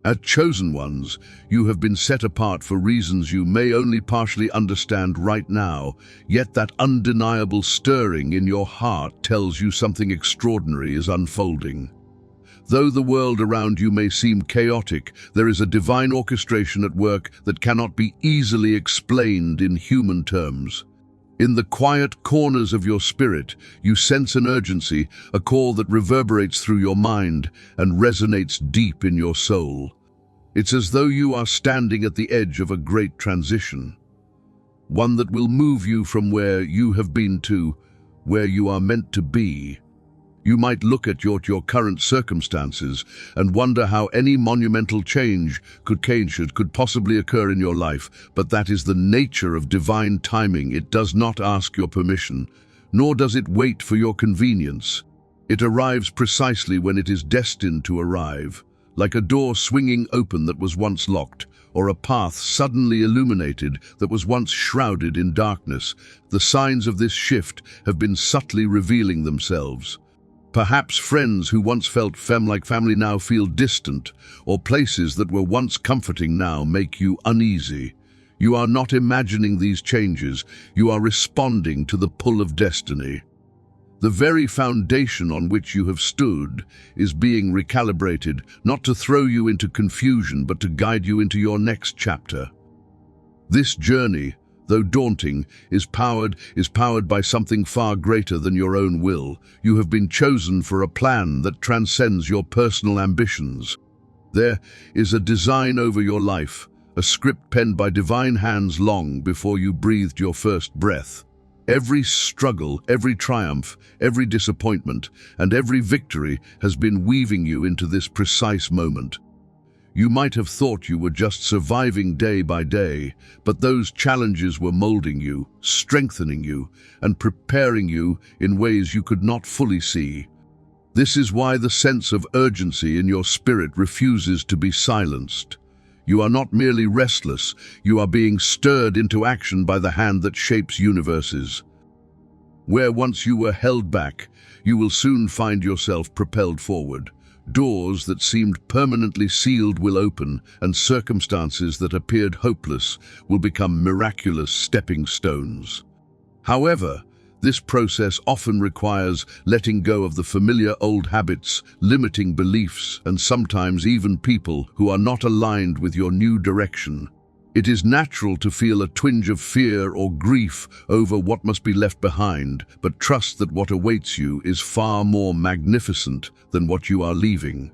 As chosen ones, you have been set apart for reasons you may only partially understand right now, yet that undeniable stirring in your heart tells you something extraordinary is unfolding. Though the world around you may seem chaotic, there is a divine orchestration at work that cannot be easily explained in human terms. In the quiet corners of your spirit, you sense an urgency, a call that reverberates through your mind and resonates deep in your soul. It's as though you are standing at the edge of a great transition, one that will move you from where you have been to where you are meant to be. You might look at your current circumstances and wonder how any monumental change could possibly occur in your life, but that is the nature of divine timing. It does not ask your permission, nor does it wait for your convenience. It arrives precisely when it is destined to arrive, like a door swinging open that was once locked, or a path suddenly illuminated that was once shrouded in darkness. The signs of this shift have been subtly revealing themselves. Perhaps friends who once felt like family now feel distant, or places that were once comforting now make you uneasy. You are not imagining these changes, you are responding to the pull of destiny. The very foundation on which you have stood is being recalibrated, not to throw you into confusion, but to guide you into your next chapter. This journey, though daunting, is powered by something far greater than your own will. You have been chosen for a plan that transcends your personal ambitions. There is a design over your life, a script penned by divine hands long before you breathed your first breath. Every struggle, every triumph, every disappointment, and every victory has been weaving you into this precise moment. You might have thought you were just surviving day by day, but those challenges were molding you, strengthening you, and preparing you in ways you could not fully see. This is why the sense of urgency in your spirit refuses to be silenced. You are not merely restless, you are being stirred into action by the hand that shapes universes. Where once you were held back, you will soon find yourself propelled forward. Doors that seemed permanently sealed will open, and circumstances that appeared hopeless will become miraculous stepping stones. However, this process often requires letting go of the familiar old habits, limiting beliefs, and sometimes even people who are not aligned with your new direction. It is natural to feel a twinge of fear or grief over what must be left behind, but trust that what awaits you is far more magnificent than what you are leaving.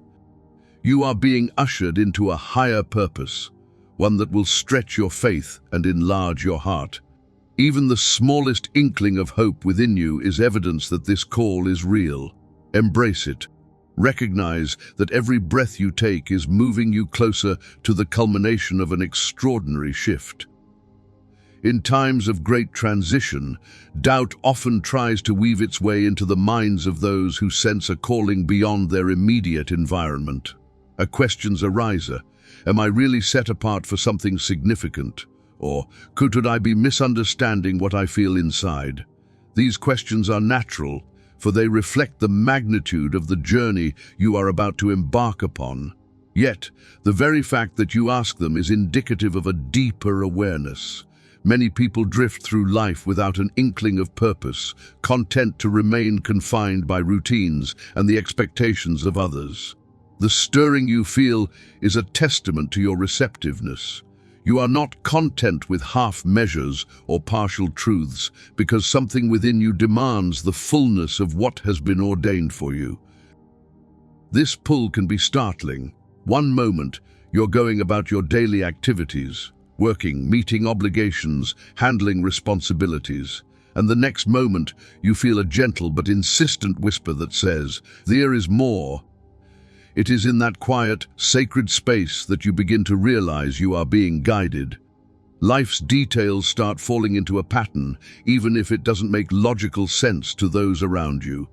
You are being ushered into a higher purpose, one that will stretch your faith and enlarge your heart. Even the smallest inkling of hope within you is evidence that this call is real. Embrace it. Recognize that every breath you take is moving you closer to the culmination of an extraordinary shift. In times of great transition, doubt often tries to weave its way into the minds of those who sense a calling beyond their immediate environment. Questions arise. Am I really set apart for something significant? Or could I be misunderstanding what I feel inside? These questions are natural, for they reflect the magnitude of the journey you are about to embark upon. Yet, the very fact that you ask them is indicative of a deeper awareness. Many people drift through life without an inkling of purpose, content to remain confined by routines and the expectations of others. The stirring you feel is a testament to your receptiveness. You are not content with half measures or partial truths, because something within you demands the fullness of what has been ordained for you. This pull can be startling. One moment, you're going about your daily activities, working, meeting obligations, handling responsibilities, and the next moment you feel a gentle but insistent whisper that says, "There is more." It is in that quiet, sacred space that you begin to realize you are being guided. Life's details start falling into a pattern, even if it doesn't make logical sense to those around you.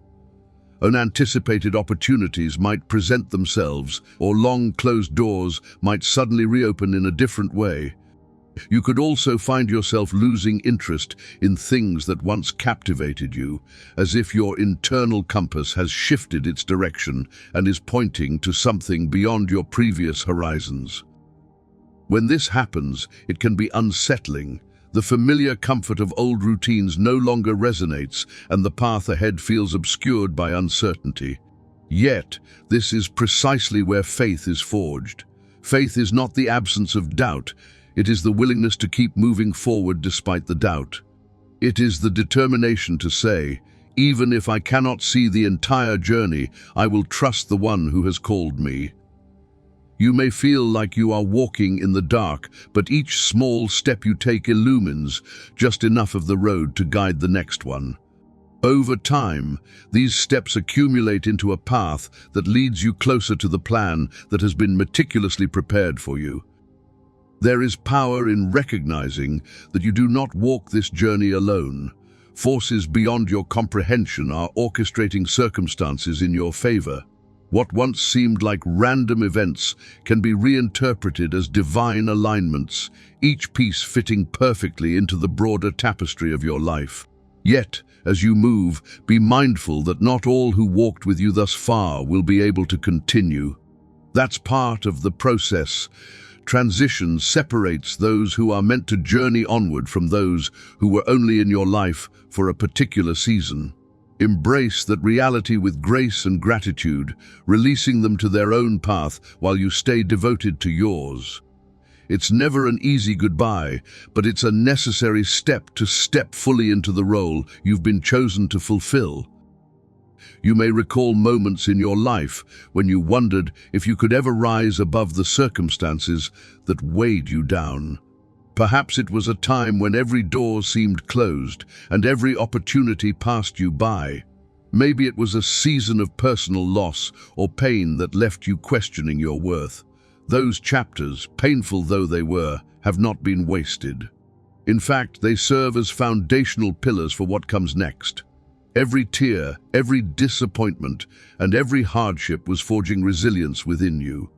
Unanticipated opportunities might present themselves, or long closed doors might suddenly reopen in a different way. You could also find yourself losing interest in things that once captivated you, as if your internal compass has shifted its direction and is pointing to something beyond your previous horizons. When this happens, it can be unsettling. The familiar comfort of old routines no longer resonates, and the path ahead feels obscured by uncertainty. Yet, this is precisely where faith is forged. Faith is not the absence of doubt. It is the willingness to keep moving forward despite the doubt. It is the determination to say, even if I cannot see the entire journey, I will trust the one who has called me. You may feel like you are walking in the dark, but each small step you take illumines just enough of the road to guide the next one. Over time, these steps accumulate into a path that leads you closer to the plan that has been meticulously prepared for you. There is power in recognizing that you do not walk this journey alone. Forces beyond your comprehension are orchestrating circumstances in your favor. What once seemed like random events can be reinterpreted as divine alignments, each piece fitting perfectly into the broader tapestry of your life. Yet, as you move, be mindful that not all who walked with you thus far will be able to continue. That's part of the process. Transition separates those who are meant to journey onward from those who were only in your life for a particular season. Embrace that reality with grace and gratitude, releasing them to their own path while you stay devoted to yours. It's never an easy goodbye, but it's a necessary step to step fully into the role you've been chosen to fulfill. You may recall moments in your life when you wondered if you could ever rise above the circumstances that weighed you down. Perhaps it was a time when every door seemed closed and every opportunity passed you by. Maybe it was a season of personal loss or pain that left you questioning your worth. Those chapters, painful though they were, have not been wasted. In fact, they serve as foundational pillars for what comes next. Every tear, every disappointment, and every hardship was forging resilience within you.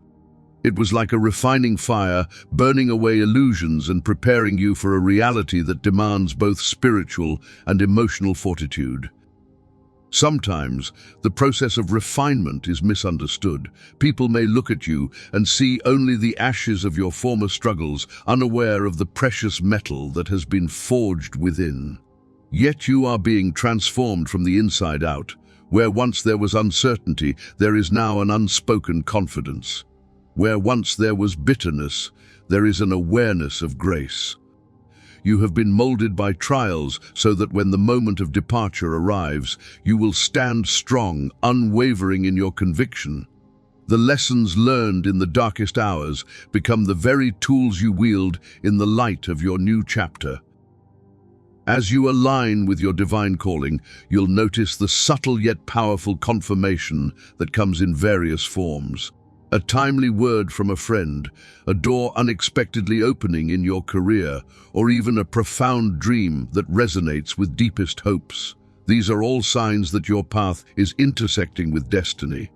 It was like a refining fire, burning away illusions and preparing you for a reality that demands both spiritual and emotional fortitude. Sometimes, the process of refinement is misunderstood. People may look at you and see only the ashes of your former struggles, unaware of the precious metal that has been forged within. Yet you are being transformed from the inside out. Where once there was uncertainty, there is now an unspoken confidence. Where once there was bitterness, there is an awareness of grace. You have been molded by trials so that when the moment of departure arrives, you will stand strong, unwavering in your conviction. The lessons learned in the darkest hours become the very tools you wield in the light of your new chapter. As you align with your divine calling, you'll notice the subtle yet powerful confirmation that comes in various forms. A timely word from a friend, a door unexpectedly opening in your career, or even a profound dream that resonates with deepest hopes. These are all signs that your path is intersecting with destiny.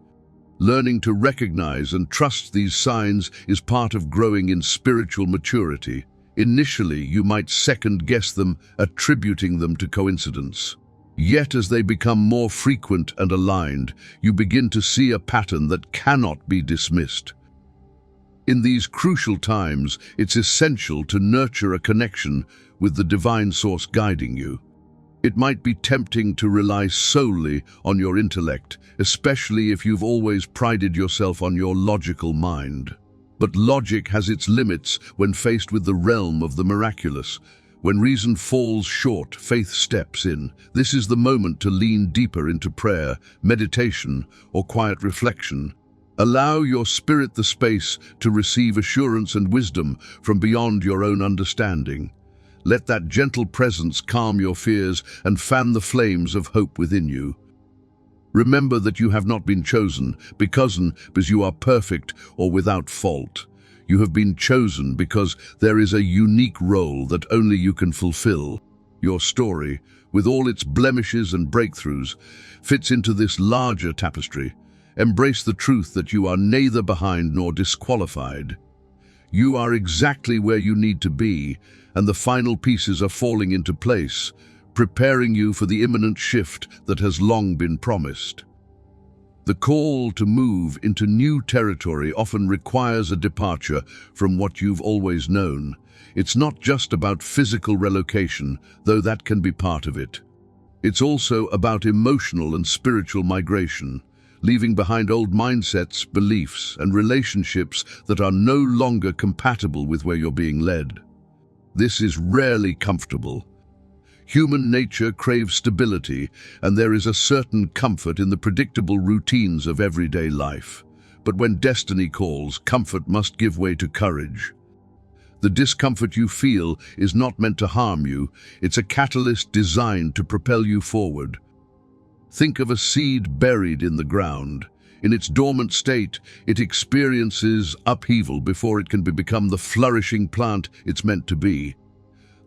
Learning to recognize and trust these signs is part of growing in spiritual maturity. Initially, you might second-guess them, attributing them to coincidence. Yet as they become more frequent and aligned, you begin to see a pattern that cannot be dismissed. In these crucial times, it's essential to nurture a connection with the divine source guiding you. It might be tempting to rely solely on your intellect, especially if you've always prided yourself on your logical mind. But logic has its limits when faced with the realm of the miraculous. When reason falls short, faith steps in. This is the moment to lean deeper into prayer, meditation, or quiet reflection. Allow your spirit the space to receive assurance and wisdom from beyond your own understanding. Let that gentle presence calm your fears and fan the flames of hope within you. Remember that you have not been chosen because you are perfect or without fault. You have been chosen because there is a unique role that only you can fulfill. Your story, with all its blemishes and breakthroughs, fits into this larger tapestry. Embrace the truth that you are neither behind nor disqualified. You are exactly where you need to be, and the final pieces are falling into place, preparing you for the imminent shift that has long been promised. The call to move into new territory often requires a departure from what you've always known. It's not just about physical relocation, though that can be part of it. It's also about emotional and spiritual migration, leaving behind old mindsets, beliefs, and relationships that are no longer compatible with where you're being led. This is rarely comfortable. Human nature craves stability, and there is a certain comfort in the predictable routines of everyday life. But when destiny calls, comfort must give way to courage. The discomfort you feel is not meant to harm you, it's a catalyst designed to propel you forward. Think of a seed buried in the ground. In its dormant state, it experiences upheaval before it can become the flourishing plant it's meant to be.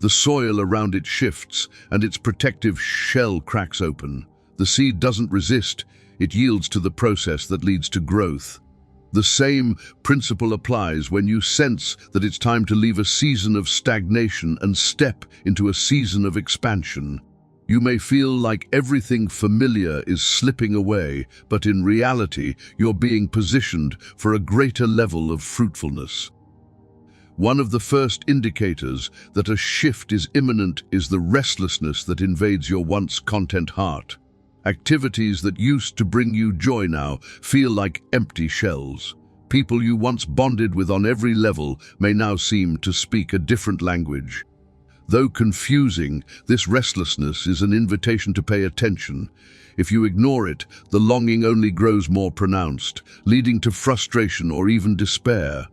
The soil around it shifts, and its protective shell cracks open. The seed doesn't resist, it yields to the process that leads to growth. The same principle applies when you sense that it's time to leave a season of stagnation and step into a season of expansion. You may feel like everything familiar is slipping away, but in reality, you're being positioned for a greater level of fruitfulness. One of the first indicators that a shift is imminent is the restlessness that invades your once content heart. Activities that used to bring you joy now feel like empty shells. People you once bonded with on every level may now seem to speak a different language. Though confusing, this restlessness is an invitation to pay attention. If you ignore it, the longing only grows more pronounced, leading to frustration or even despair.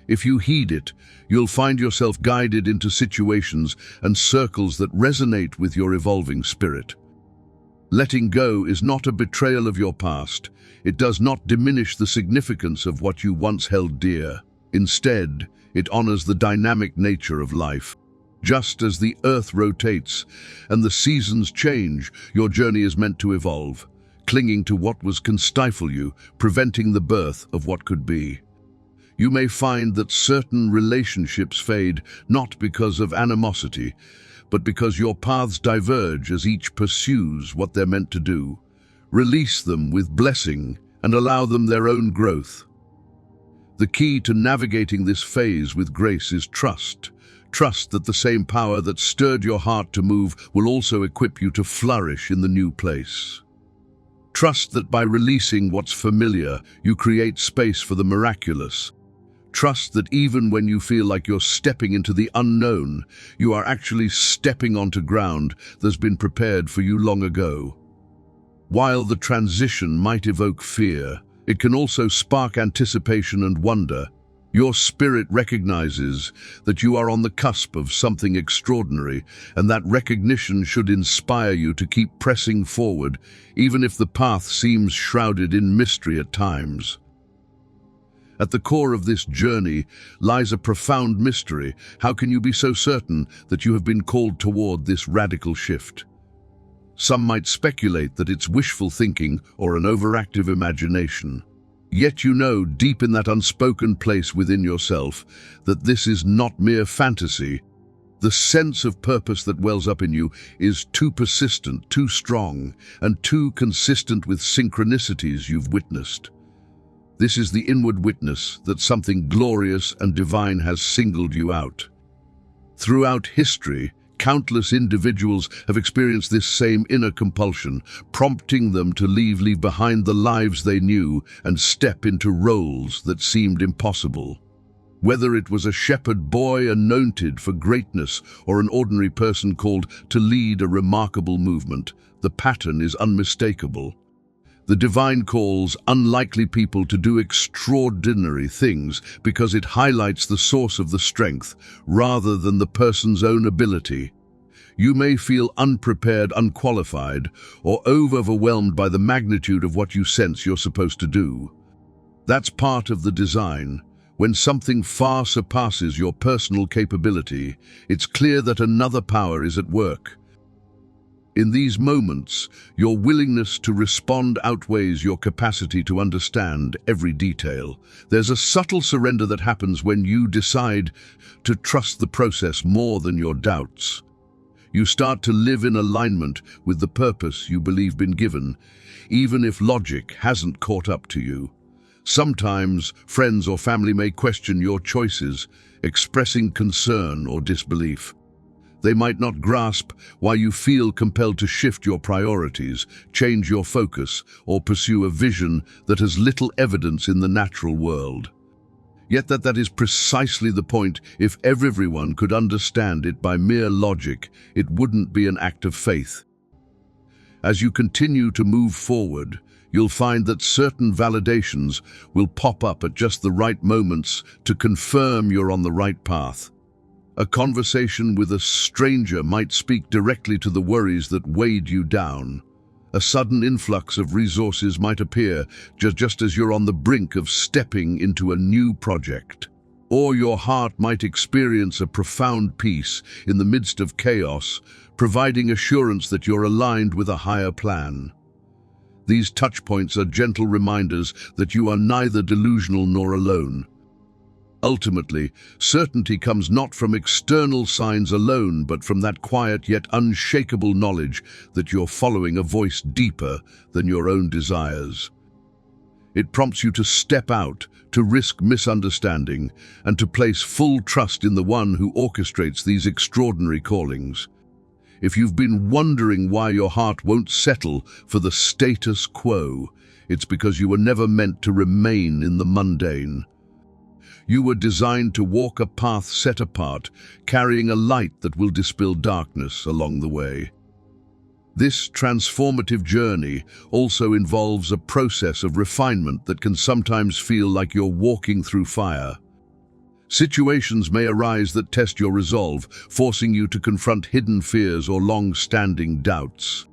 If you heed it, you'll find yourself guided into situations and circles that resonate with your evolving spirit. Letting go is not a betrayal of your past. It does not diminish the significance of what you once held dear. Instead, it honors the dynamic nature of life. Just as the earth rotates and the seasons change, your journey is meant to evolve. Clinging to what was can stifle you, preventing the birth of what could be. You may find that certain relationships fade not because of animosity, but because your paths diverge as each pursues what they're meant to do. Release them with blessing and allow them their own growth. The key to navigating this phase with grace is trust. Trust that the same power that stirred your heart to move will also equip you to flourish in the new place. Trust that by releasing what's familiar, you create space for the miraculous. Trust that even when you feel like you're stepping into the unknown, you are actually stepping onto ground that's been prepared for you long ago. While the transition might evoke fear, it can also spark anticipation and wonder. Your spirit recognizes that you are on the cusp of something extraordinary, and that recognition should inspire you to keep pressing forward, even if the path seems shrouded in mystery at times. At the core of this journey lies a profound mystery. How can you be so certain that you have been called toward this radical shift? Some might speculate that it's wishful thinking or an overactive imagination. Yet you know deep in that unspoken place within yourself that this is not mere fantasy. The sense of purpose that wells up in you is too persistent, too strong, and too consistent with synchronicities you've witnessed. This is the inward witness that something glorious and divine has singled you out. Throughout history, countless individuals have experienced this same inner compulsion, prompting them to leave behind the lives they knew and step into roles that seemed impossible. Whether it was a shepherd boy anointed for greatness or an ordinary person called to lead a remarkable movement, the pattern is unmistakable. The divine calls unlikely people to do extraordinary things because it highlights the source of the strength rather than the person's own ability. You may feel unprepared, unqualified, or overwhelmed by the magnitude of what you sense you're supposed to do. That's part of the design. When something far surpasses your personal capability, it's clear that another power is at work. In these moments, your willingness to respond outweighs your capacity to understand every detail. There's a subtle surrender that happens when you decide to trust the process more than your doubts. You start to live in alignment with the purpose you believe been given, even if logic hasn't caught up to you. Sometimes, friends or family may question your choices, expressing concern or disbelief. They might not grasp why you feel compelled to shift your priorities, change your focus, or pursue a vision that has little evidence in the natural world. Yet that is precisely the point. If everyone could understand it by mere logic, it wouldn't be an act of faith. As you continue to move forward, you'll find that certain validations will pop up at just the right moments to confirm you're on the right path. A conversation with a stranger might speak directly to the worries that weighed you down. A sudden influx of resources might appear just as you're on the brink of stepping into a new project. Or your heart might experience a profound peace in the midst of chaos, providing assurance that you're aligned with a higher plan. These touchpoints are gentle reminders that you are neither delusional nor alone. Ultimately, certainty comes not from external signs alone, but from that quiet yet unshakable knowledge that you're following a voice deeper than your own desires. It prompts you to step out, to risk misunderstanding, and to place full trust in the one who orchestrates these extraordinary callings. If you've been wondering why your heart won't settle for the status quo, it's because you were never meant to remain in the mundane. You were designed to walk a path set apart, carrying a light that will dispel darkness along the way. This transformative journey also involves a process of refinement that can sometimes feel like you're walking through fire. Situations may arise that test your resolve, forcing you to confront hidden fears or long-standing doubts.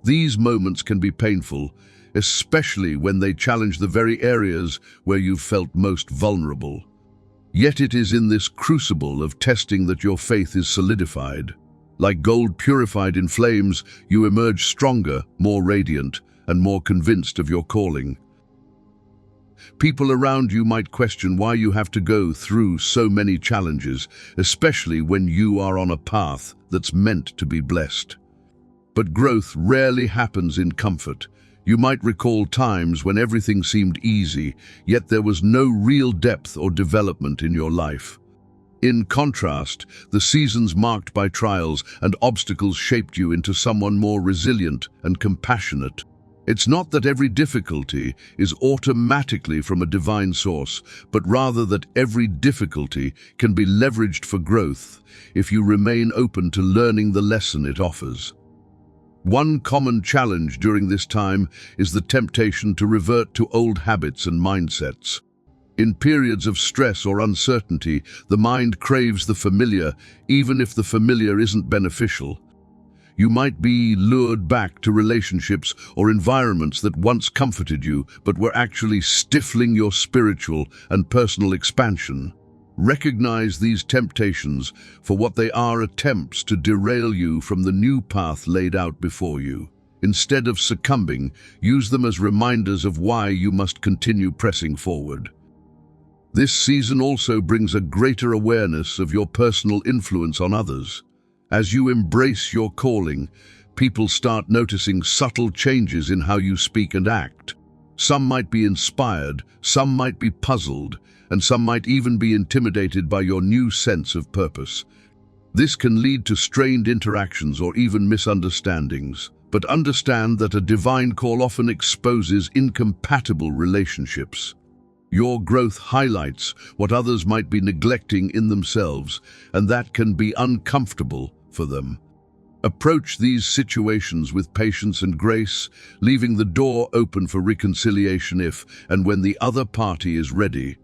These moments can be painful, especially when they challenge the very areas where you've felt most vulnerable. Yet it is in this crucible of testing that your faith is solidified. Like gold purified in flames, you emerge stronger, more radiant, and more convinced of your calling. People around you might question why you have to go through so many challenges, especially when you are on a path that's meant to be blessed. But growth rarely happens in comfort. You might recall times when everything seemed easy, yet there was no real depth or development in your life. In contrast, the seasons marked by trials and obstacles shaped you into someone more resilient and compassionate. It's not that every difficulty is automatically from a divine source, but rather that every difficulty can be leveraged for growth if you remain open to learning the lesson it offers. One common challenge during this time is the temptation to revert to old habits and mindsets. In periods of stress or uncertainty, the mind craves the familiar, even if the familiar isn't beneficial. You might be lured back to relationships or environments that once comforted you, but were actually stifling your spiritual and personal expansion. Recognize these temptations for what they are: attempts to derail you from the new path laid out before you. Instead of succumbing, use them as reminders of why you must continue pressing forward. This season also brings a greater awareness of your personal influence on others. As you embrace your calling, people start noticing subtle changes in how you speak and act. Some might be inspired, some might be puzzled, and some might even be intimidated by your new sense of purpose. This can lead to strained interactions or even misunderstandings, but understand that a divine call often exposes incompatible relationships. Your growth highlights what others might be neglecting in themselves, and that can be uncomfortable for them. Approach these situations with patience and grace, leaving the door open for reconciliation if and when the other party is ready.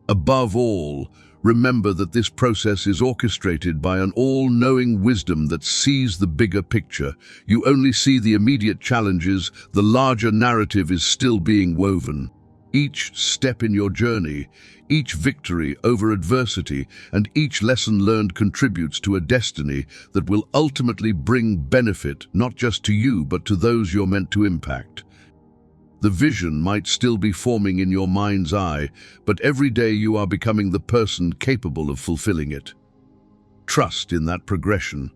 Above all, remember that this process is orchestrated by an all-knowing wisdom that sees the bigger picture. You only see the immediate challenges; the larger narrative is still being woven. Each step in your journey, each victory over adversity, and each lesson learned contributes to a destiny that will ultimately bring benefit not just to you but to those you're meant to impact. The vision might still be forming in your mind's eye, but every day you are becoming the person capable of fulfilling it. Trust in that progression.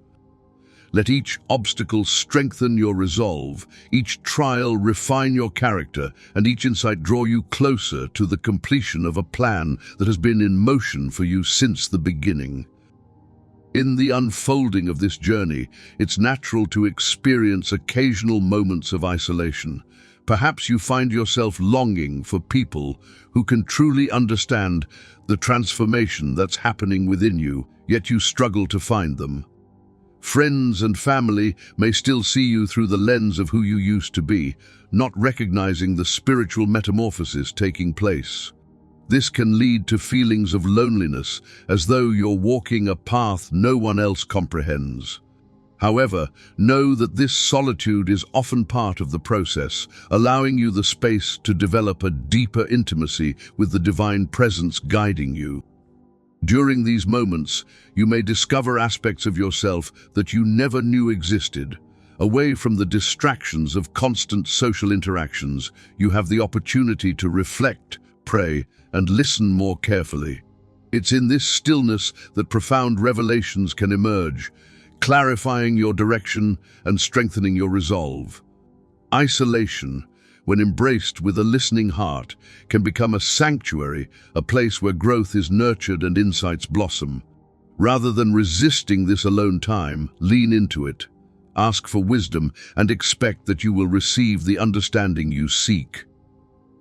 Let each obstacle strengthen your resolve, each trial refine your character, and each insight draw you closer to the completion of a plan that has been in motion for you since the beginning. In the unfolding of this journey, it's natural to experience occasional moments of isolation. Perhaps you find yourself longing for people who can truly understand the transformation that's happening within you, yet you struggle to find them. Friends and family may still see you through the lens of who you used to be, not recognizing the spiritual metamorphosis taking place. This can lead to feelings of loneliness, as though you're walking a path no one else comprehends. However, know that this solitude is often part of the process, allowing you the space to develop a deeper intimacy with the divine presence guiding you. During these moments, you may discover aspects of yourself that you never knew existed. Away from the distractions of constant social interactions, you have the opportunity to reflect, pray, and listen more carefully. It's in this stillness that profound revelations can emerge, clarifying your direction and strengthening your resolve. Isolation, when embraced with a listening heart, can become a sanctuary, a place where growth is nurtured and insights blossom. Rather than resisting this alone time, lean into it. Ask for wisdom and expect that you will receive the understanding you seek.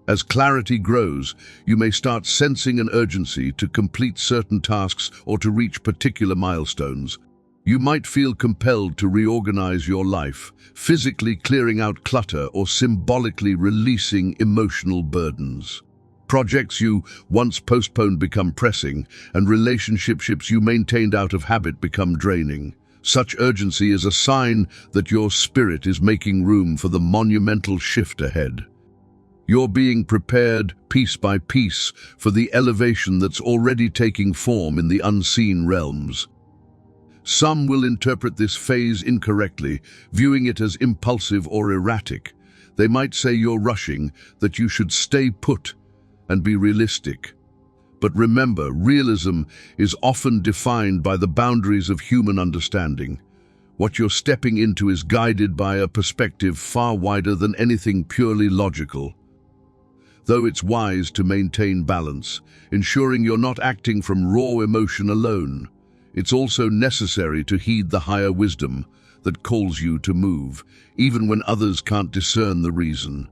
As clarity grows, you may start sensing an urgency to complete certain tasks or to reach particular milestones. You might feel compelled to reorganize your life, physically clearing out clutter or symbolically releasing emotional burdens. Projects you once postponed become pressing, and relationships you maintained out of habit become draining. Such urgency is a sign that your spirit is making room for the monumental shift ahead. You're being prepared, piece by piece, for the elevation that's already taking form in the unseen realms. Some will interpret this phase incorrectly, viewing it as impulsive or erratic. They might say you're rushing, that you should stay put and be realistic. But remember, realism is often defined by the boundaries of human understanding. What you're stepping into is guided by a perspective far wider than anything purely logical. Though it's wise to maintain balance, ensuring you're not acting from raw emotion alone, it's also necessary to heed the higher wisdom that calls you to move, even when others can't discern the reason.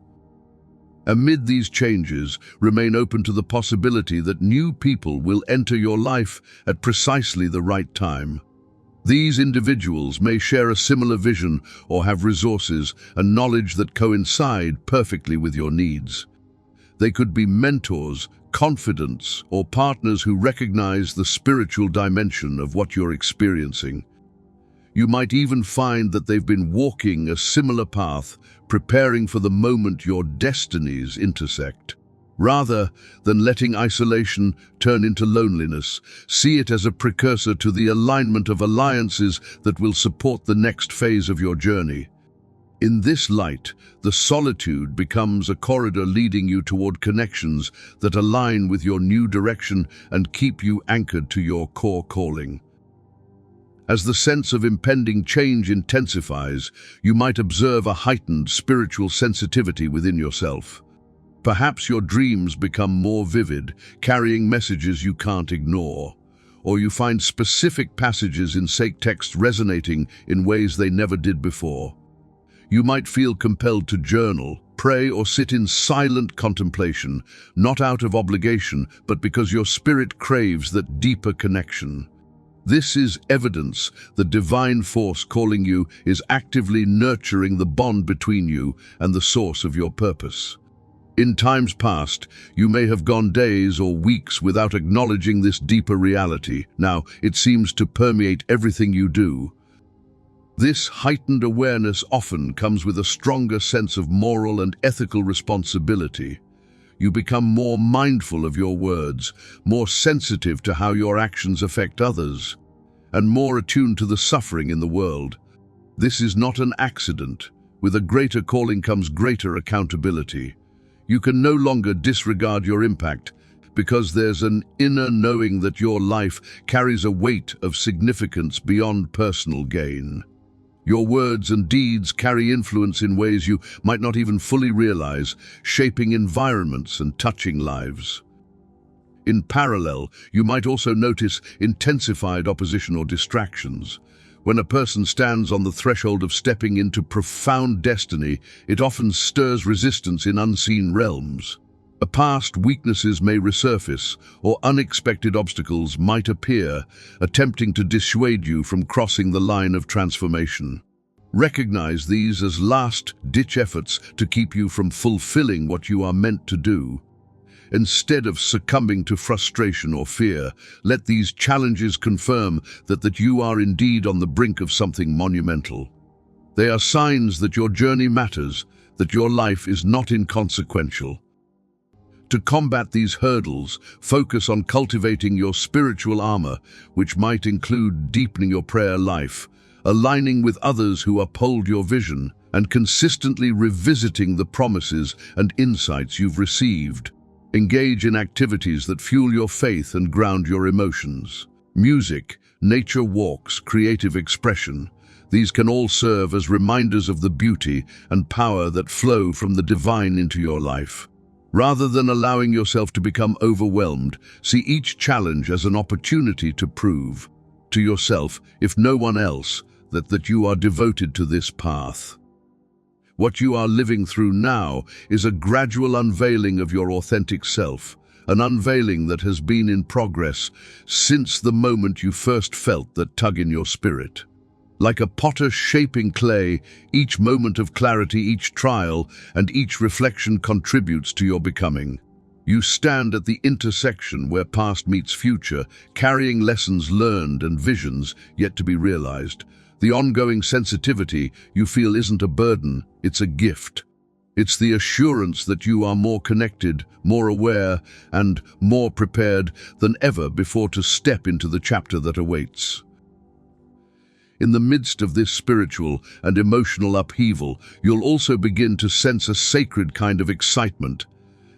Amid these changes, remain open to the possibility that new people will enter your life at precisely the right time. These individuals may share a similar vision or have resources and knowledge that coincide perfectly with your needs. They could be mentors, confidants, or partners who recognize the spiritual dimension of what you're experiencing. You might even find that they've been walking a similar path, preparing for the moment your destinies intersect. Rather than letting isolation turn into loneliness, see it as a precursor to the alignment of alliances that will support the next phase of your journey. In this light, the solitude becomes a corridor leading you toward connections that align with your new direction and keep you anchored to your core calling. As the sense of impending change intensifies, you might observe a heightened spiritual sensitivity within yourself. Perhaps your dreams become more vivid, carrying messages you can't ignore, or you find specific passages in sacred text resonating in ways they never did before. You might feel compelled to journal, pray, or sit in silent contemplation, not out of obligation, but because your spirit craves that deeper connection. This is evidence the divine force calling you is actively nurturing the bond between you and the source of your purpose. In times past, you may have gone days or weeks without acknowledging this deeper reality. Now, it seems to permeate everything you do. This heightened awareness often comes with a stronger sense of moral and ethical responsibility. You become more mindful of your words, more sensitive to how your actions affect others, and more attuned to the suffering in the world. This is not an accident. With a greater calling comes greater accountability. You can no longer disregard your impact because there's an inner knowing that your life carries a weight of significance beyond personal gain. Your words and deeds carry influence in ways you might not even fully realize, shaping environments and touching lives. In parallel, you might also notice intensified opposition or distractions. When a person stands on the threshold of stepping into profound destiny, it often stirs resistance in unseen realms. Past weaknesses may resurface, or unexpected obstacles might appear, attempting to dissuade you from crossing the line of transformation. Recognize these as last-ditch efforts to keep you from fulfilling what you are meant to do. Instead of succumbing to frustration or fear, let these challenges confirm that you are indeed on the brink of something monumental. They are signs that your journey matters, that your life is not inconsequential. To combat these hurdles, focus on cultivating your spiritual armor, which might include deepening your prayer life, aligning with others who uphold your vision, and consistently revisiting the promises and insights you've received. Engage in activities that fuel your faith and ground your emotions. Music, nature walks, creative expression. These can all serve as reminders of the beauty and power that flow from the divine into your life. Rather than allowing yourself to become overwhelmed, see each challenge as an opportunity to prove to yourself, if no one else, that you are devoted to this path. What you are living through now is a gradual unveiling of your authentic self, an unveiling that has been in progress since the moment you first felt that tug in your spirit. Like a potter shaping clay, each moment of clarity, each trial, and each reflection contributes to your becoming. You stand at the intersection where past meets future, carrying lessons learned and visions yet to be realized. The ongoing sensitivity you feel isn't a burden, it's a gift. It's the assurance that you are more connected, more aware, and more prepared than ever before to step into the chapter that awaits. In the midst of this spiritual and emotional upheaval, you'll also begin to sense a sacred kind of excitement,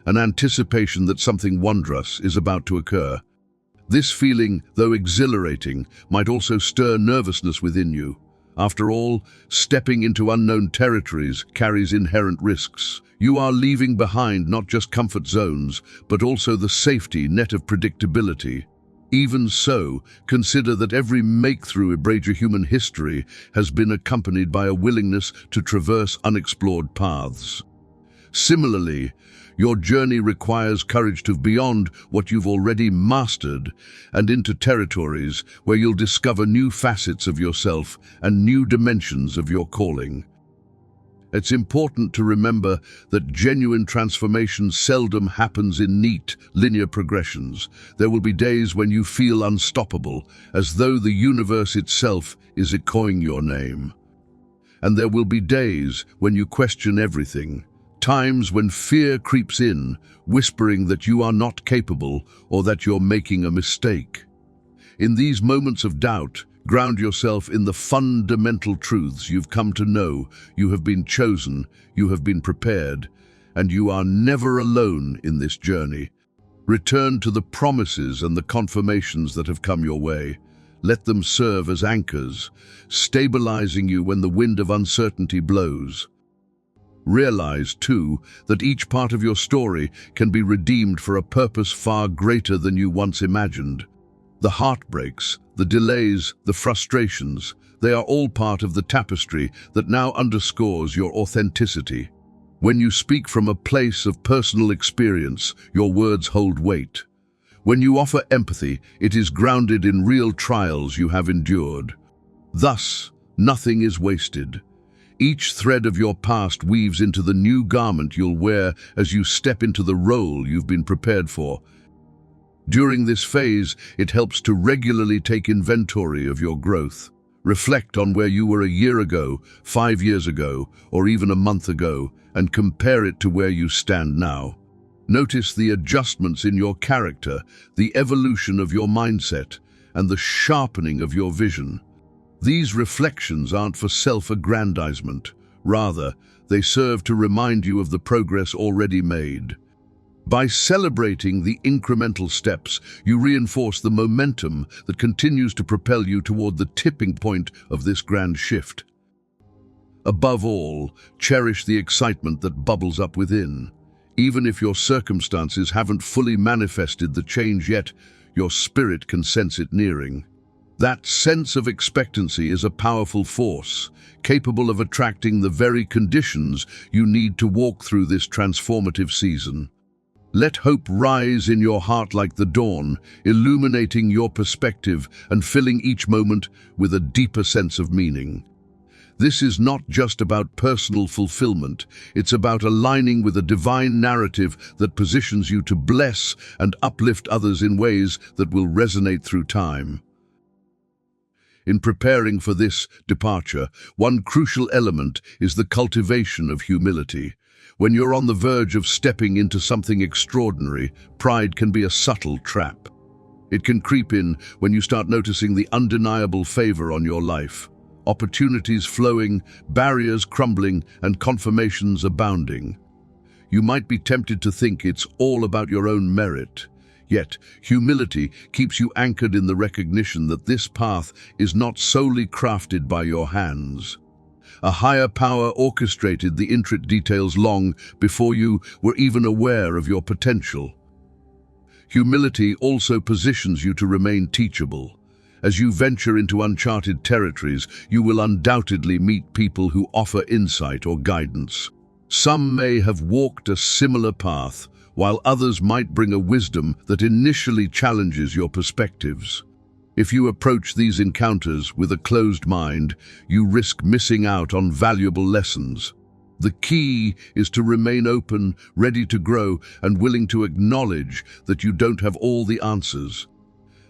an anticipation that something wondrous is about to occur. This feeling, though exhilarating, might also stir nervousness within you. After all, stepping into unknown territories carries inherent risks. You are leaving behind not just comfort zones, but also the safety net of predictability. Even so, consider that every make-through in human history has been accompanied by a willingness to traverse unexplored paths. Similarly, your journey requires courage to beyond what you've already mastered and into territories where you'll discover new facets of yourself and new dimensions of your calling. It's important to remember that genuine transformation seldom happens in neat, linear progressions. There will be days when you feel unstoppable, as though the universe itself is echoing your name. And there will be days when you question everything, times when fear creeps in, whispering that you are not capable or that you're making a mistake. In these moments of doubt, ground yourself in the fundamental truths you've come to know. You have been chosen, you have been prepared, and you are never alone in this journey. Return to the promises and the confirmations that have come your way. Let them serve as anchors, stabilizing you when the wind of uncertainty blows. Realize, too, that each part of your story can be redeemed for a purpose far greater than you once imagined. The heartbreaks, the delays, the frustrations, they are all part of the tapestry that now underscores your authenticity. When you speak from a place of personal experience, your words hold weight. When you offer empathy, it is grounded in real trials you have endured. Thus, nothing is wasted. Each thread of your past weaves into the new garment you'll wear as you step into the role you've been prepared for. During this phase, it helps to regularly take inventory of your growth. Reflect on where you were a year ago, 5 years ago, or even a month ago, and compare it to where you stand now. Notice the adjustments in your character, the evolution of your mindset, and the sharpening of your vision. These reflections aren't for self-aggrandizement. Rather, they serve to remind you of the progress already made. By celebrating the incremental steps, you reinforce the momentum that continues to propel you toward the tipping point of this grand shift. Above all, cherish the excitement that bubbles up within. Even if your circumstances haven't fully manifested the change yet, your spirit can sense it nearing. That sense of expectancy is a powerful force, capable of attracting the very conditions you need to walk through this transformative season. Let hope rise in your heart like the dawn, illuminating your perspective and filling each moment with a deeper sense of meaning. This is not just about personal fulfillment, it's about aligning with a divine narrative that positions you to bless and uplift others in ways that will resonate through time. In preparing for this departure, one crucial element is the cultivation of humility. When you're on the verge of stepping into something extraordinary, pride can be a subtle trap. It can creep in when you start noticing the undeniable favor on your life. Opportunities flowing, barriers crumbling, and confirmations abounding. You might be tempted to think it's all about your own merit. Yet, humility keeps you anchored in the recognition that this path is not solely crafted by your hands. A higher power orchestrated the intricate details long before you were even aware of your potential. Humility also positions you to remain teachable. As you venture into uncharted territories, you will undoubtedly meet people who offer insight or guidance. Some may have walked a similar path, while others might bring a wisdom that initially challenges your perspectives. If you approach these encounters with a closed mind, you risk missing out on valuable lessons. The key is to remain open, ready to grow, and willing to acknowledge that you don't have all the answers.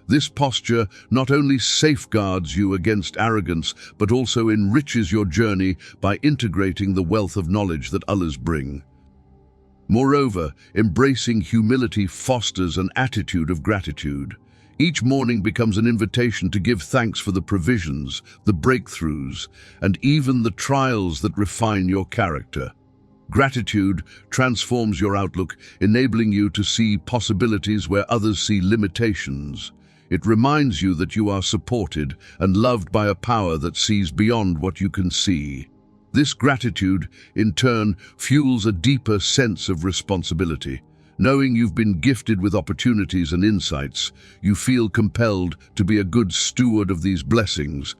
This posture not only safeguards you against arrogance, but also enriches your journey by integrating the wealth of knowledge that others bring. Moreover, embracing humility fosters an attitude of gratitude. Each morning becomes an invitation to give thanks for the provisions, the breakthroughs, and even the trials that refine your character. Gratitude transforms your outlook, enabling you to see possibilities where others see limitations. It reminds you that you are supported and loved by a power that sees beyond what you can see. This gratitude, in turn, fuels a deeper sense of responsibility. Knowing you've been gifted with opportunities and insights, you feel compelled to be a good steward of these blessings,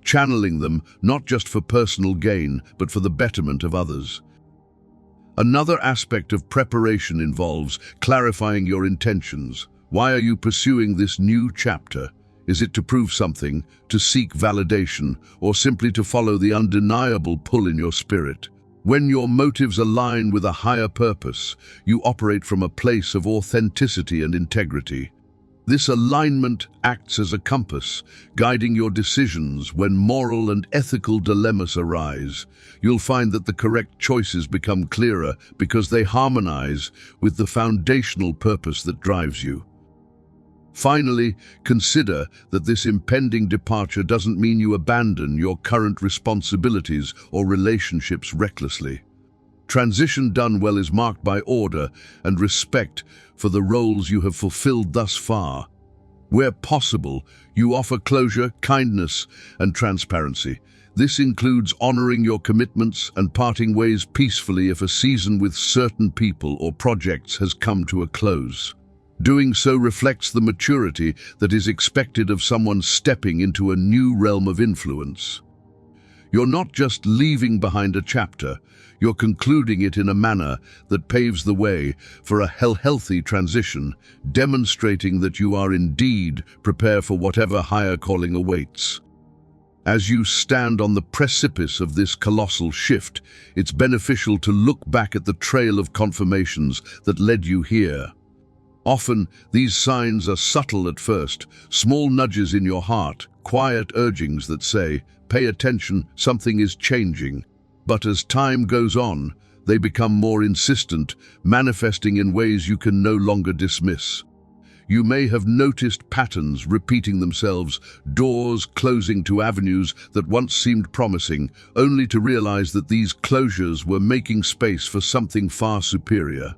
channeling them not just for personal gain, but for the betterment of others. Another aspect of preparation involves clarifying your intentions. Why are you pursuing this new chapter? Is it to prove something, to seek validation, or simply to follow the undeniable pull in your spirit? When your motives align with a higher purpose, you operate from a place of authenticity and integrity. This alignment acts as a compass, guiding your decisions when moral and ethical dilemmas arise. You'll find that the correct choices become clearer because they harmonize with the foundational purpose that drives you. Finally, consider that this impending departure doesn't mean you abandon your current responsibilities or relationships recklessly. Transition done well is marked by order and respect for the roles you have fulfilled thus far. Where possible, you offer closure, kindness, and transparency. This includes honoring your commitments and parting ways peacefully if a season with certain people or projects has come to a close. Doing so reflects the maturity that is expected of someone stepping into a new realm of influence. You're not just leaving behind a chapter, you're concluding it in a manner that paves the way for a healthy transition, demonstrating that you are indeed prepared for whatever higher calling awaits. As you stand on the precipice of this colossal shift, it's beneficial to look back at the trail of confirmations that led you here. Often, these signs are subtle at first, small nudges in your heart, quiet urgings that say, "Pay attention, something is changing." But as time goes on, They become more insistent, manifesting in ways you can no longer dismiss. You may have noticed patterns repeating themselves, doors closing to avenues that once seemed promising, only to realize that these closures were making space for something far superior.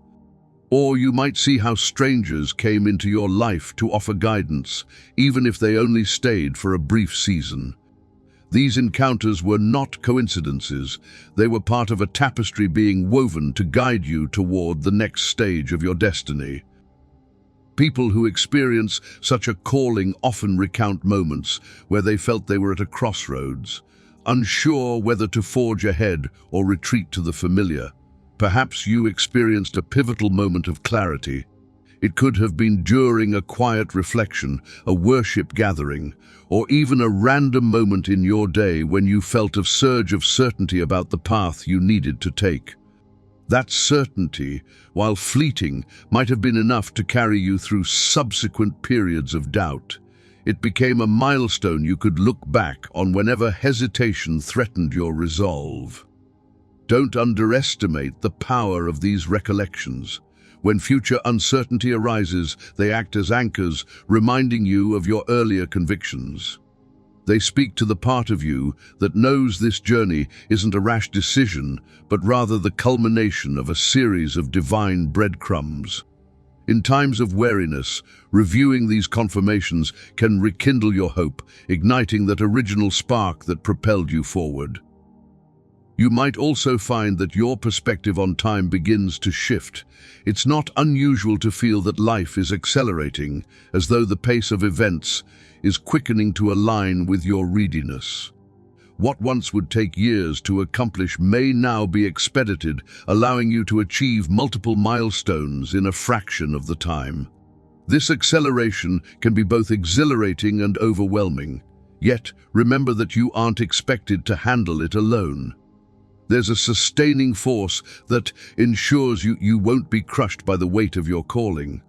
Or you might see how strangers came into your life to offer guidance, even if they only stayed for a brief season. These encounters were not coincidences. They were part of a tapestry being woven to guide you toward the next stage of your destiny. People who experience such a calling often recount moments where they felt they were at a crossroads, unsure whether to forge ahead or retreat to the familiar. Perhaps you experienced a pivotal moment of clarity. It could have been during a quiet reflection, a worship gathering, or even a random moment in your day when you felt a surge of certainty about the path you needed to take. That certainty, while fleeting, might have been enough to carry you through subsequent periods of doubt. It became a milestone you could look back on whenever hesitation threatened your resolve. Don't underestimate the power of these recollections. When future uncertainty arises, they act as anchors, reminding you of your earlier convictions. They speak to the part of you that knows this journey isn't a rash decision, but rather the culmination of a series of divine breadcrumbs. In times of weariness, reviewing these confirmations can rekindle your hope, igniting that original spark that propelled you forward. You might also find that your perspective on time begins to shift. It's not unusual to feel that life is accelerating, as though the pace of events is quickening to align with your readiness. What once would take years to accomplish may now be expedited, allowing you to achieve multiple milestones in a fraction of the time. This acceleration can be both exhilarating and overwhelming. Yet, remember that you aren't expected to handle it alone. There's a sustaining force that ensures you won't be crushed by the weight of your calling.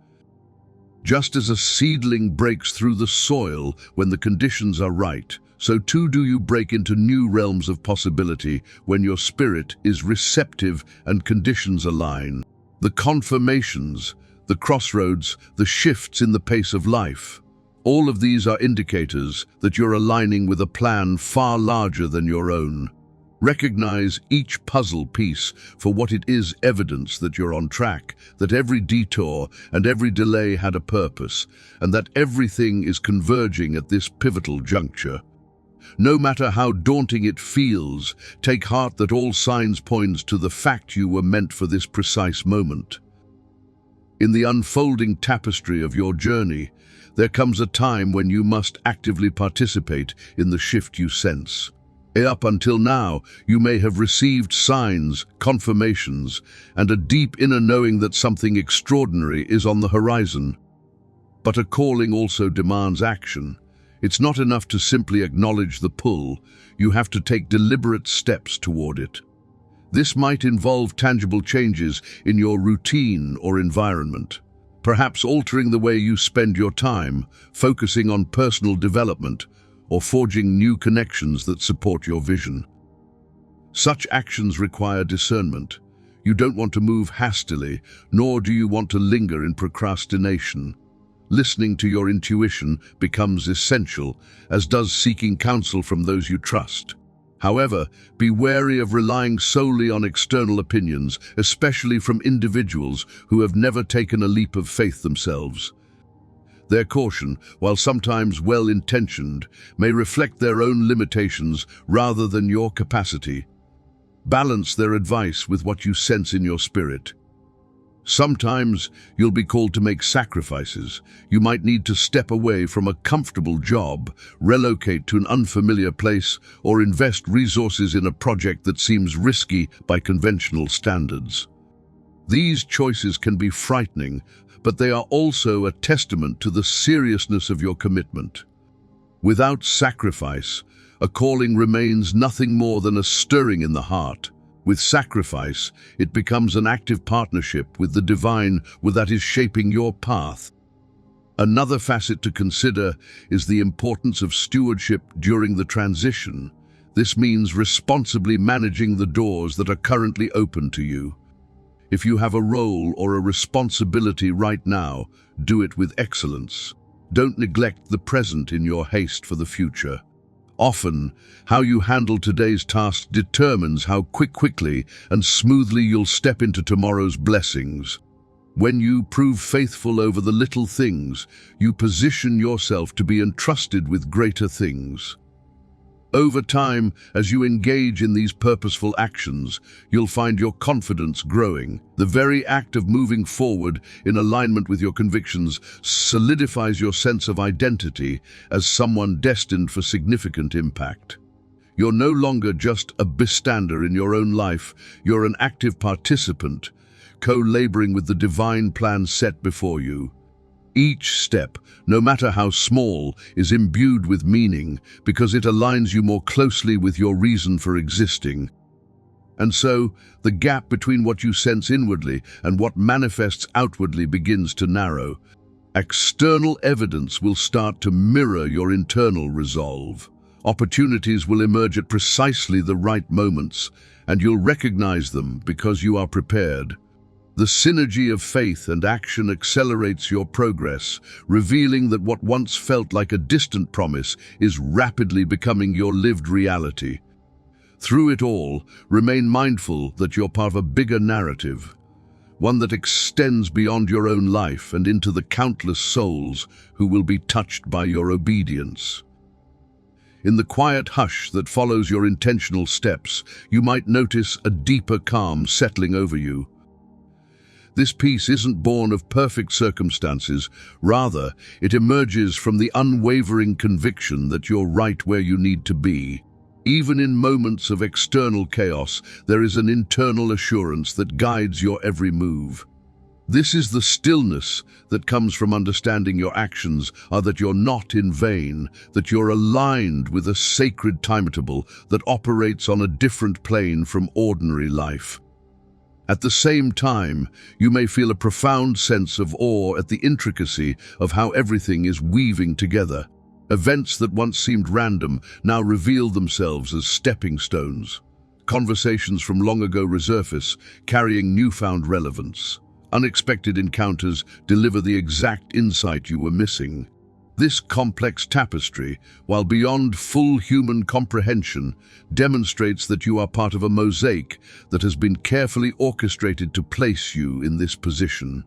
Just as a seedling breaks through the soil when the conditions are right, so too do you break into new realms of possibility when your spirit is receptive and conditions align. The confirmations, the crossroads, the shifts in the pace of life, all of these are indicators that you're aligning with a plan far larger than your own. Recognize each puzzle piece for what it is, evidence that you're on track, that every detour and every delay had a purpose, and that everything is converging at this pivotal juncture. No matter how daunting it feels, take heart that all signs point to the fact you were meant for this precise moment. In the unfolding tapestry of your journey, there comes a time when you must actively participate in the shift you sense. Up until now, you may have received signs, confirmations, and a deep inner knowing that something extraordinary is on the horizon. But a calling also demands action. It's not enough to simply acknowledge the pull, you have to take deliberate steps toward it. This might involve tangible changes in your routine or environment, perhaps altering the way you spend your time, focusing on personal development, or forging new connections that support your vision. Such actions require discernment. You don't want to move hastily, nor do you want to linger in procrastination. Listening to your intuition becomes essential, as does seeking counsel from those you trust. However, be wary of relying solely on external opinions, especially from individuals who have never taken a leap of faith themselves. Their caution, while sometimes well-intentioned, may reflect their own limitations rather than your capacity. Balance their advice with what you sense in your spirit. Sometimes you'll be called to make sacrifices. You might need to step away from a comfortable job, relocate to an unfamiliar place, or invest resources in a project that seems risky by conventional standards. These choices can be frightening, but they are also a testament to the seriousness of your commitment. Without sacrifice, a calling remains nothing more than a stirring in the heart. With sacrifice, it becomes an active partnership with the divine that is shaping your path. Another facet to consider is the importance of stewardship during the transition. This means responsibly managing the doors that are currently open to you. If you have a role or a responsibility right now, do it with excellence. Don't neglect the present in your haste for the future. Often, how you handle today's task determines how quickly and smoothly you'll step into tomorrow's blessings. When you prove faithful over the little things, you position yourself to be entrusted with greater things. Over time, as you engage in these purposeful actions, you'll find your confidence growing. The very act of moving forward in alignment with your convictions solidifies your sense of identity as someone destined for significant impact. You're no longer just a bystander in your own life, you're an active participant, co-laboring with the divine plan set before you. Each step, no matter how small, is imbued with meaning because it aligns you more closely with your reason for existing. And so, the gap between what you sense inwardly and what manifests outwardly begins to narrow. External evidence will start to mirror your internal resolve. Opportunities will emerge at precisely the right moments, and you'll recognize them because you are prepared. The synergy of faith and action accelerates your progress, revealing that what once felt like a distant promise is rapidly becoming your lived reality. Through it all, remain mindful that you're part of a bigger narrative, one that extends beyond your own life and into the countless souls who will be touched by your obedience. In the quiet hush that follows your intentional steps, you might notice a deeper calm settling over you. This peace isn't born of perfect circumstances, rather, it emerges from the unwavering conviction that you're right where you need to be. Even in moments of external chaos, there is an internal assurance that guides your every move. This is the stillness that comes from understanding your actions are that you're not in vain, that you're aligned with a sacred timetable that operates on a different plane from ordinary life. At the same time, you may feel a profound sense of awe at the intricacy of how everything is weaving together. Events that once seemed random now reveal themselves as stepping stones. Conversations from long ago resurface, carrying newfound relevance. Unexpected encounters deliver the exact insight you were missing. This complex tapestry, while beyond full human comprehension, demonstrates that you are part of a mosaic that has been carefully orchestrated to place you in this position.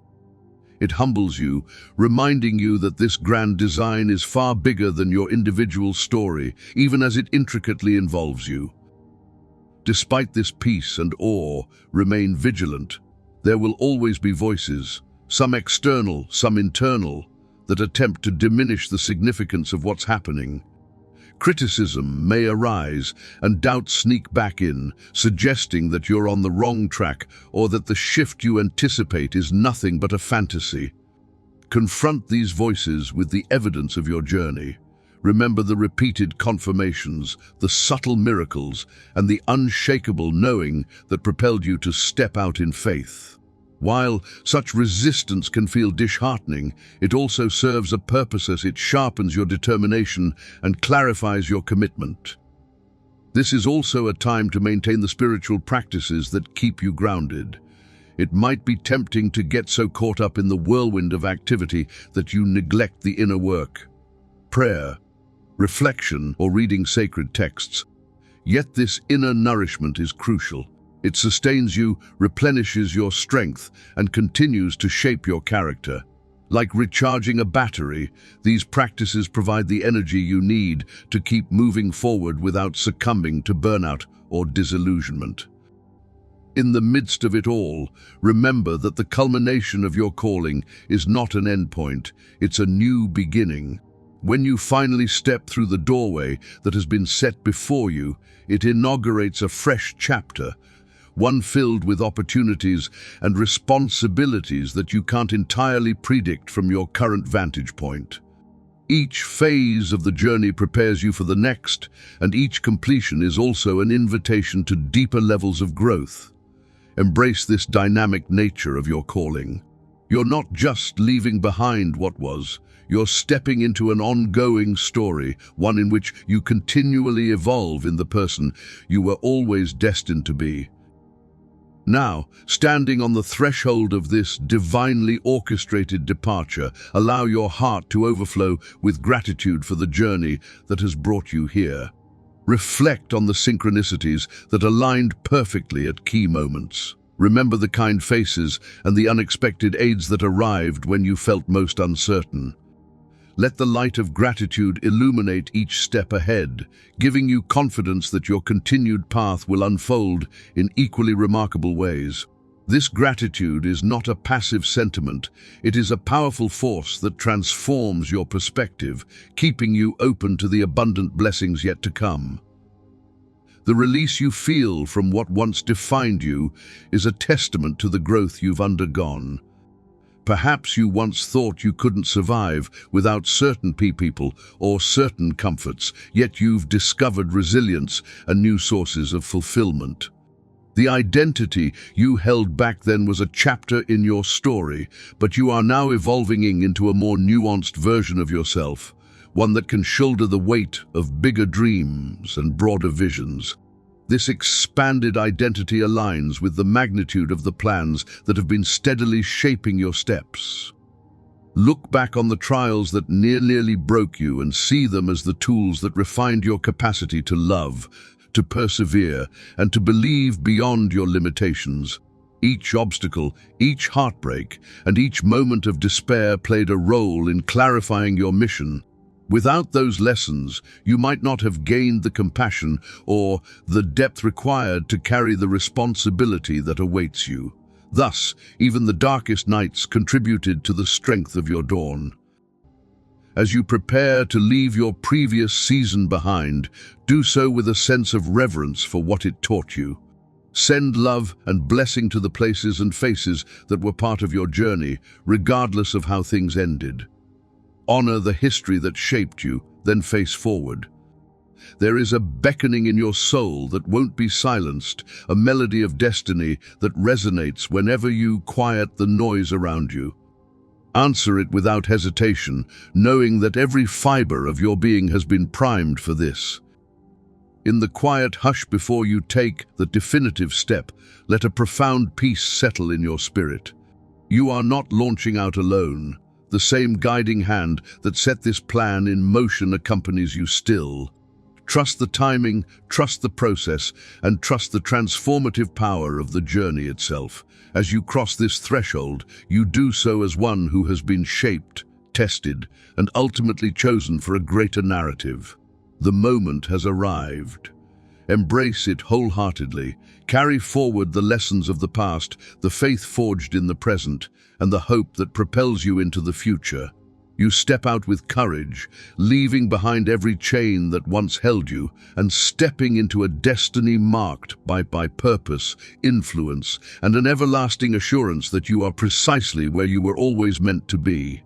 It humbles you, reminding you that this grand design is far bigger than your individual story, even as it intricately involves you. Despite this peace and awe, remain vigilant. There will always be voices, some external, some internal, that attempt to diminish the significance of what's happening. Criticism may arise and doubts sneak back in, suggesting that you're on the wrong track or that the shift you anticipate is nothing but a fantasy. Confront these voices with the evidence of your journey. Remember the repeated confirmations, the subtle miracles, and the unshakable knowing that propelled you to step out in faith. While such resistance can feel disheartening, it also serves a purpose as it sharpens your determination and clarifies your commitment. This is also a time to maintain the spiritual practices that keep you grounded. It might be tempting to get so caught up in the whirlwind of activity that you neglect the inner work. Prayer, reflection, or reading sacred texts. Yet this inner nourishment is crucial. It sustains you, replenishes your strength, and continues to shape your character. Like recharging a battery, these practices provide the energy you need to keep moving forward without succumbing to burnout or disillusionment. In the midst of it all, remember that the culmination of your calling is not an endpoint, it's a new beginning. When you finally step through the doorway that has been set before you, it inaugurates a fresh chapter, one filled with opportunities and responsibilities that you can't entirely predict from your current vantage point. Each phase of the journey prepares you for the next, and each completion is also an invitation to deeper levels of growth. Embrace this dynamic nature of your calling. You're not just leaving behind what was, You're stepping into an ongoing story, one in which you continually evolve in the person you were always destined to be. Now, standing on the threshold of this divinely orchestrated departure, allow your heart to overflow with gratitude for the journey that has brought you here. Reflect on the synchronicities that aligned perfectly at key moments. Remember the kind faces and the unexpected aids that arrived when you felt most uncertain. Let the light of gratitude illuminate each step ahead, giving you confidence that your continued path will unfold in equally remarkable ways. This gratitude is not a passive sentiment, it is a powerful force that transforms your perspective, keeping you open to the abundant blessings yet to come. The release you feel from what once defined you is a testament to the growth you've undergone. Perhaps you once thought you couldn't survive without certain people or certain comforts, yet you've discovered resilience and new sources of fulfillment. The identity you held back then was a chapter in your story, but you are now evolving into a more nuanced version of yourself, one that can shoulder the weight of bigger dreams and broader visions. This expanded identity aligns with the magnitude of the plans that have been steadily shaping your steps. Look back on the trials that nearly broke you and see them as the tools that refined your capacity to love, to persevere, and to believe beyond your limitations. Each obstacle, each heartbreak, and each moment of despair played a role in clarifying your mission. Without those lessons, you might not have gained the compassion or the depth required to carry the responsibility that awaits you. Thus, even the darkest nights contributed to the strength of your dawn. As you prepare to leave your previous season behind, do so with a sense of reverence for what it taught you. Send love and blessing to the places and faces that were part of your journey, regardless of how things ended. Honor the history that shaped you, then face forward. There is a beckoning in your soul that won't be silenced, a melody of destiny that resonates whenever you quiet the noise around you. Answer it without hesitation, knowing that every fiber of your being has been primed for this. In the quiet hush before you take the definitive step, let a profound peace settle in your spirit. You are not launching out alone. The same guiding hand that set this plan in motion accompanies you still. Trust the timing, trust the process, and trust the transformative power of the journey itself. As you cross this threshold, you do so as one who has been shaped, tested, and ultimately chosen for a greater narrative. The moment has arrived. Embrace it wholeheartedly. Carry forward the lessons of the past, the faith forged in the present, and the hope that propels you into the future. You step out with courage, leaving behind every chain that once held you, and stepping into a destiny marked by purpose, influence, and an everlasting assurance that you are precisely where you were always meant to be.